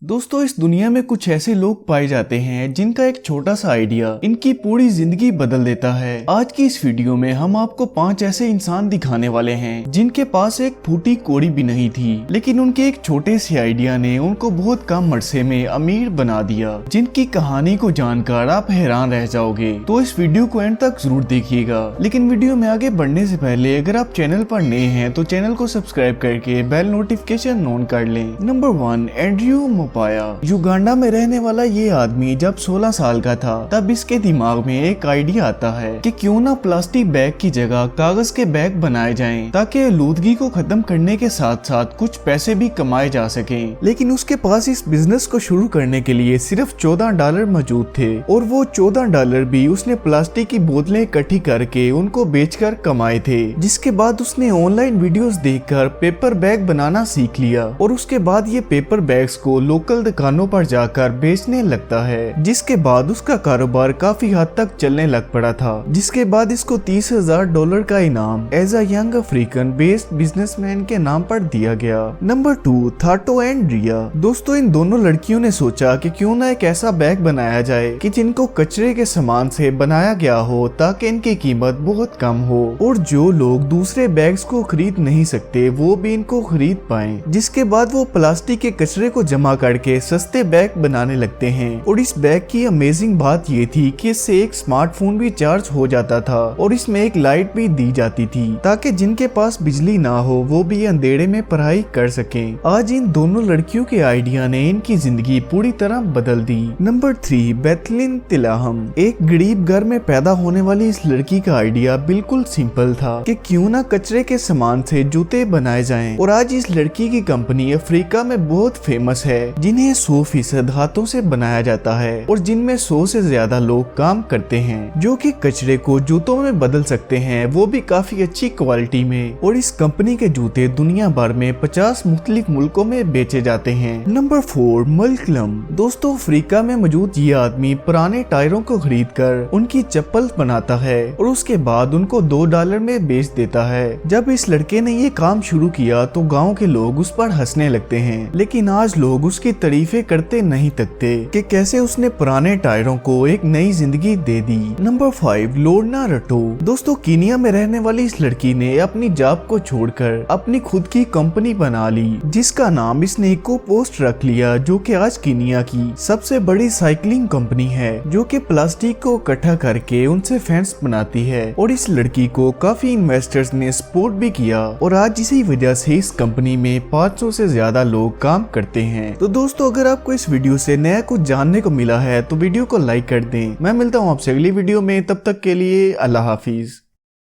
दोस्तों, इस दुनिया में कुछ ऐसे लोग पाए जाते हैं जिनका एक छोटा सा आइडिया इनकी पूरी जिंदगी बदल देता है। आज की इस वीडियो में हम आपको 5 ऐसे इंसान दिखाने वाले हैं जिनके पास एक फूटी कौड़ी भी नहीं थी, लेकिन उनके एक छोटे से आइडिया ने उनको बहुत कम अरसे में अमीर बना दिया, जिनकी कहानी को जानकर आप हैरान रह जाओगे। तो इस वीडियो को एंड तक जरूर देखिएगा। लेकिन वीडियो में आगे बढ़ने से पहले अगर आप चैनल पर नए हैं तो चैनल को सब्सक्राइब करके बेल नोटिफिकेशन ऑन कर लें। नंबर 1, एंड्रयू पाया। युगांडा में रहने वाला ये आदमी जब 16 साल का था तब इसके दिमाग में एक आइडिया आता है कि क्यों ना प्लास्टिक बैग की जगह कागज के बैग बनाए जाएं, ताकि आलूदगी को खत्म करने के साथ साथ कुछ पैसे भी कमाए जा सकें। लेकिन उसके पास इस बिजनेस को शुरू करने के लिए सिर्फ $14 मौजूद थे, और वो $14 भी उसने प्लास्टिक की बोतलें इकट्ठी करके उनको बेचकर कमाए थे। जिसके बाद उसने ऑनलाइन वीडियोस देखकर पेपर बैग बनाना सीख लिया, और उसके बाद ये पेपर बैग्स को लोकल दुकानों पर जाकर बेचने लगता है। जिसके बाद उसका कारोबार काफी हद तक चलने लग पड़ा था। जिसके बाद इसको $30,000 का इनाम as a young African based businessman के नाम पर दिया गया। Number 2, Thato and Rea. दोस्तों, इन दोनों लड़कियों ने सोचा कि क्यों ना एक ऐसा बैग बनाया जाए कि जिनको कचरे के सामान से बनाया गया हो, ताकि इनकी कीमत बहुत कम हो और जो लोग दूसरे बैग्स को खरीद नहीं सकते वो भी इनको खरीद पाएं। जिसके बाद वो प्लास्टिक के कचरे को जमा करके सस्ते बैग बनाने लगते हैं। और इस बैग की अमेजिंग बात ये थी कि इससे एक स्मार्टफोन भी चार्ज हो जाता था, और इसमें एक लाइट भी दी जाती थी, ताकि जिनके पास बिजली ना हो वो भी अंधेरे में पढ़ाई कर सकें। आज इन दोनों लड़कियों के आइडिया ने इनकी जिंदगी पूरी तरह बदल दी। नंबर 3, बेथलिन तिलाहम। एक गरीब घर में पैदा होने वाली इस लड़की का आइडिया बिल्कुल सिंपल था कि क्यों ना कचरे के सामान से जूते बनाए जाएं। और आज इस लड़की की कंपनी अफ्रीका में बहुत फेमस है, जिन्हें 100% हाथों से बनाया जाता है, और जिनमें 100 से ज्यादा लोग काम करते हैं जो कि कचरे को जूतों में बदल सकते हैं, वो भी काफी अच्छी क्वालिटी में। और इस कंपनी के जूते दुनिया भर में 50 मुख्तलिफ मुल्कों में बेचे जाते हैं। नंबर 4, मलकलम। दोस्तों, अफ्रीका में मौजूद ये आदमी पुराने टायरों को खरीद कर उनकी चप्पल बनाता है और उसके बाद उनको $2 में बेच देता है। जब इस लड़के ने ये काम शुरू किया तो गाँव के लोग उस पर हंसने लगते हैं, लेकिन आज लोग उसकी तारीफें करते नहीं थकते कि कैसे उसने पुराने टायरों को एक नई जिंदगी दे दी। Number 5, Lorna रटो। दोस्तों, कीनिया में रहने वाली इस लड़की ने अपनी जॉब को छोड़कर अपनी खुद की कंपनी बना ली, जिसका नाम इसने इको पोस्ट रख लिया, जो कि आज कीनिया की सबसे बड़ी साइकिलिंग कंपनी है, जो कि प्लास्टिक को इकट्ठा करके उनसे फैंस बनाती है। और इस लड़की को काफी इन्वेस्टर्स ने सपोर्ट भी किया, और आज इसी वजह से इस कंपनी में 500 से ज्यादा लोग काम करते हैं। तो दोस्तों, अगर आपको इस वीडियो से नया कुछ जानने को मिला है तो वीडियो को लाइक कर दें। मैं मिलता हूँ आपसे अगली वीडियो में, तब तक के लिए अल्लाह हाफिज।